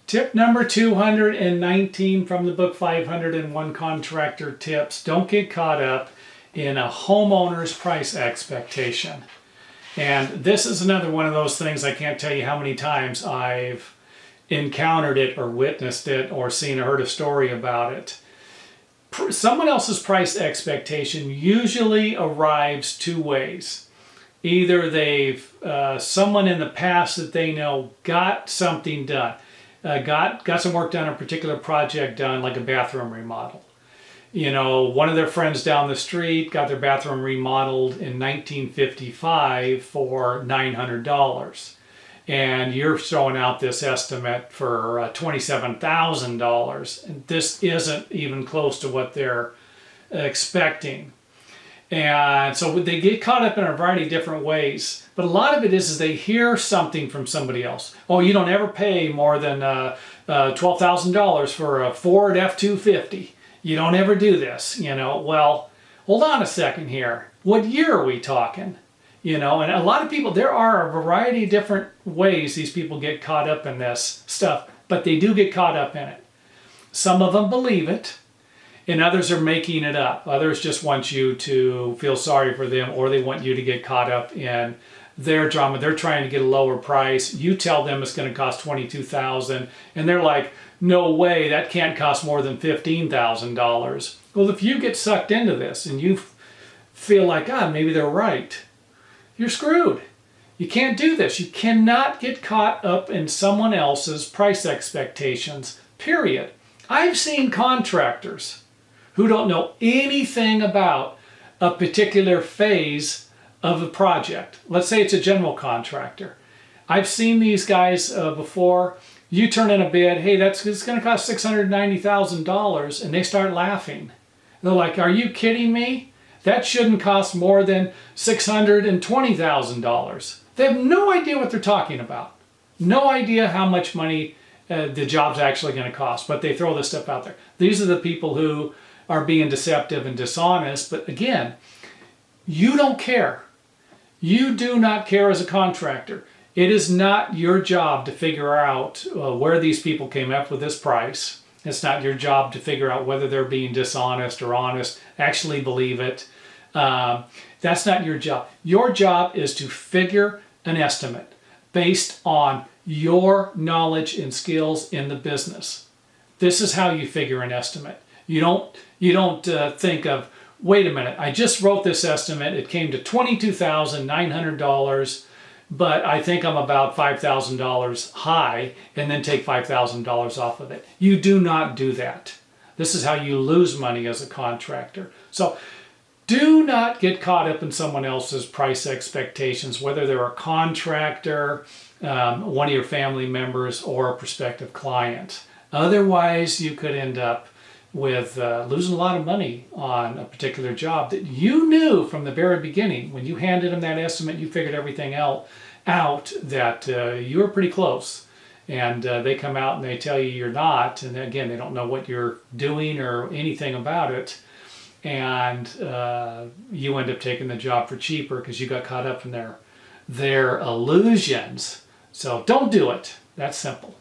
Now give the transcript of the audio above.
Tip number 219 from the book 501 Contractor Tips. Don't get caught up in a homeowner's price expectation. And this is another one of those things, I can't tell you how many times I've encountered it or witnessed it or seen or heard a story about it. Someone else's price expectation usually arrives two ways. Either they've, someone in the past that they know got something done. Got some work done, a particular project done, like a bathroom remodel. You know, one of their friends down the street got their bathroom remodeled in 1955 for $900. And you're throwing out this estimate for $27,000. And this isn't even close to what they're expecting. And so they get caught up in a variety of different ways. But a lot of it is they hear something from somebody else. Oh, you don't ever pay more than $12,000 for a Ford F-250. You don't ever do this, you know. Well, hold on a second here. What year are we talking? You know, and a lot of people, there are a variety of different ways these people get caught up in this stuff, but they do get caught up in it. Some of them believe it, and others are making it up. Others just want you to feel sorry for them, or they want you to get caught up in their drama. They're trying to get a lower price. You tell them it's going to cost $22,000, and they're like, no way, that can't cost more than $15,000. Well, if you get sucked into this and you feel like, God, maybe they're right, you're screwed. You can't do this. You cannot get caught up in someone else's price expectations, period. I've seen contractors who don't know anything about a particular phase of a project. Let's say it's a general contractor. I've seen these guys before. You turn in a bid, hey, it's going to cost $690,000, and they start laughing. They're like, are you kidding me? That shouldn't cost more than $620,000. They have no idea what they're talking about. No idea how much money the job's actually going to cost, but they throw this stuff out there. These are the people who are being deceptive and dishonest, but again, you don't care. You do not care as a contractor. It is not your job to figure out where these people came up with this price. It's not your job to figure out whether they're being dishonest or honest, actually believe it. That's not your job. Your job is to figure an estimate based on your knowledge and skills in the business. This is how you figure an estimate. You don't think of, wait a minute, I just wrote this estimate. It came to $22,900, but I think I'm about $5,000 high, and then take $5,000 off of it. You do not do that. This is how you lose money as a contractor. So do not get caught up in someone else's price expectations, whether they're a contractor, one of your family members, or a prospective client. Otherwise, you could end up with losing a lot of money on a particular job that you knew from the very beginning. When you handed them that estimate, you figured everything out that you were pretty close. And they come out and they tell you you're not. And again, they don't know what you're doing or anything about it. And you end up taking the job for cheaper because you got caught up in their illusions. So don't do it. That's simple.